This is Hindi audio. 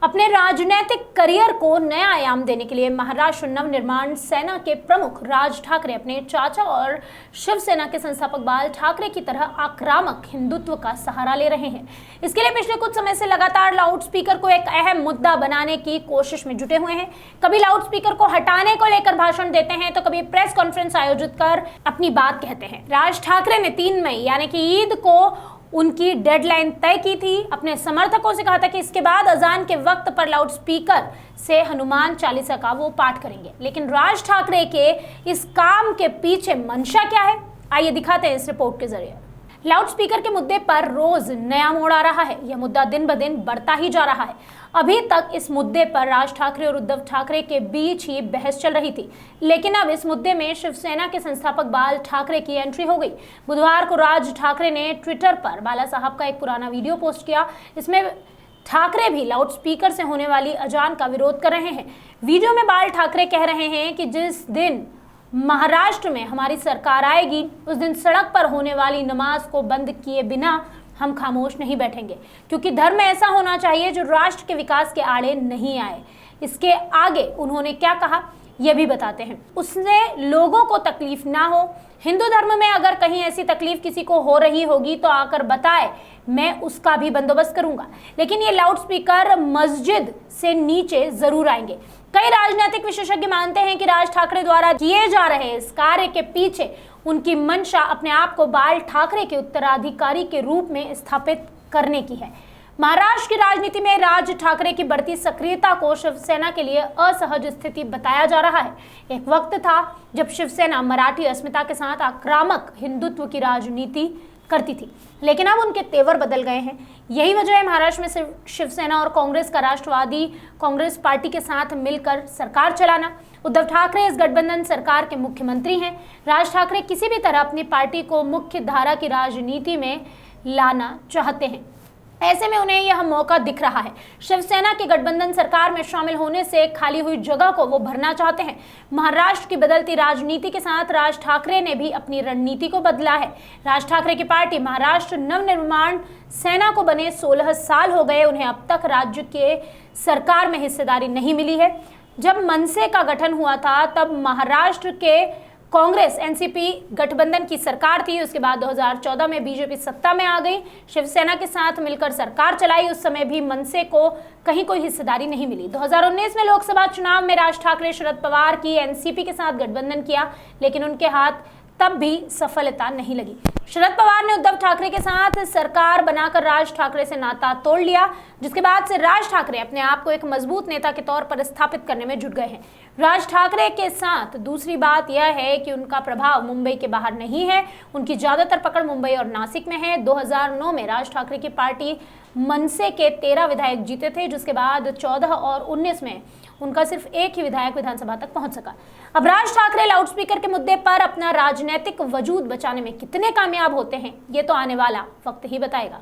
अपने राजनीतिक करियर को नया आयाम देने के लिए महाराष्ट्र नवनिर्माण सेना के प्रमुख राज ठाकरे अपने चाचा और शिवसेना के संस्थापक बाल ठाकरे की तरह आक्रामक हिंदुत्व का सहारा ले रहे हैं। इसके लिए पिछले कुछ समय से लगातार लाउडस्पीकर को एक अहम मुद्दा बनाने की कोशिश में जुटे हुए हैं। कभी लाउडस्पीकर को हटाने को लेकर भाषण देते हैं तो कभी प्रेस कॉन्फ्रेंस आयोजित कर अपनी बात कहते हैं। राज ठाकरे ने 3 मई यानी कि ईद को उनकी डेडलाइन तय की थी। अपने समर्थकों से कहा था कि इसके बाद अजान के वक्त पर लाउडस्पीकर से हनुमान चालीसा का वो पाठ करेंगे। लेकिन राज ठाकरे के इस काम के पीछे मंशा क्या है, आइए दिखाते हैं इस रिपोर्ट के जरिए। लाउडस्पीकर के मुद्दे पर रोज नया मोड़ आ रहा है। यह मुद्दा दिन ब दिन बढ़ता ही जा रहा है। अभी तक इस मुद्दे पर राज ठाकरे और उद्धव ठाकरे के बीच ही बहस चल रही थी, लेकिन अब इस मुद्दे में शिवसेना के संस्थापक बाल ठाकरे की एंट्री हो गई। बुधवार को राज ठाकरे ने ट्विटर पर बाला साहब का एक पुराना वीडियो पोस्ट किया। इसमें ठाकरे भी लाउडस्पीकर से होने वाली अजान का विरोध कर रहे हैं। वीडियो में बाल ठाकरे कह रहे हैं कि जिस दिन महाराष्ट्र में हमारी सरकार आएगी उस दिन सड़क पर होने वाली नमाज को बंद किए बिना हम खामोश नहीं बैठेंगे, क्योंकि धर्म ऐसा होना चाहिए जो राष्ट्र के विकास के आड़े नहीं आए। इसके आगे उन्होंने क्या कहा यह भी बताते हैं। उससे लोगों को तकलीफ ना हो। हिंदू धर्म में अगर कहीं ऐसी तकलीफ किसी को हो रही होगी तो आकर बताए, मैं उसका भी बंदोबस्त करूंगा। लेकिन ये लाउडस्पीकर मस्जिद से नीचे जरूर आएंगे। कई राजनीतिक विशेषज्ञ मानते हैं कि राज ठाकरे द्वारा किए जा रहे इस कार्य के पीछे उनकी मंशा अपने आप को बाल ठाकरे के उत्तराधिकारी के रूप में स्थापित करने की है। महाराष्ट्र की राजनीति में राज ठाकरे की बढ़ती सक्रियता को शिवसेना के लिए असहज स्थिति बताया जा रहा है। एक वक्त था जब शिवसेना मराठी अस्मिता के साथ आक्रामक हिंदुत्व की राजनीति करती थी, लेकिन अब उनके तेवर बदल गए हैं। यही वजह है महाराष्ट्र में शिवसेना और कांग्रेस का राष्ट्रवादी कांग्रेस पार्टी के साथ मिलकर सरकार चलाना। उद्धव ठाकरे इस गठबंधन सरकार के मुख्यमंत्री हैं। राज ठाकरे किसी भी तरह अपनी पार्टी को मुख्य धारा की राजनीति में लाना चाहते हैं। ऐसे में उन्हें यह मौका दिख रहा है। शिवसेना की गठबंधन सरकार में शामिल होने से खाली हुई जगह को वो भरना चाहते हैं। महाराष्ट्र की बदलती राजनीति के साथ राज ठाकरे ने भी अपनी रणनीति को बदला है। राज ठाकरे की पार्टी महाराष्ट्र नवनिर्माण सेना को बने 16 साल हो गए। उन्हें अब तक राज्य के सरकार में हिस्सेदारी नहीं मिली है। जब मनसे का गठन हुआ था तब महाराष्ट्र के कांग्रेस एनसीपी गठबंधन की सरकार थी। उसके बाद 2014 में बीजेपी सत्ता में आ गई, शिवसेना के साथ मिलकर सरकार चलाई। उस समय भी मनसे को कहीं कोई हिस्सेदारी नहीं मिली। 2019 में लोकसभा चुनाव में राज ठाकरे शरद पवार की एनसीपी के साथ गठबंधन किया, लेकिन उनके हाथ तब भी सफलता नहीं लगी। शरद पवार ने उद्धव ठाकरे के साथ सरकार बनाकर राज ठाकरे से नाता तोड़ लिया, जिसके बाद से राज ठाकरे अपने आप को एक मजबूत नेता के तौर पर स्थापित करने में जुट गए हैं। राज ठाकरे के साथ दूसरी बात यह है कि उनका प्रभाव मुंबई के बाहर नहीं है। उनकी ज्यादातर पकड़ मुंबई और नासिक में है। 2009 में राज ठाकरे की पार्टी मनसे के 13 विधायक जीते थे, जिसके बाद 14 और 19 में उनका सिर्फ एक ही विधायक विधानसभा तक पहुंच सका। अब राज ठाकरे लाउडस्पीकर के मुद्दे पर अपना राजनीतिक वजूद बचाने में कितने कामयाब होते हैं, ये तो आने वाला वक्त ही बताएगा।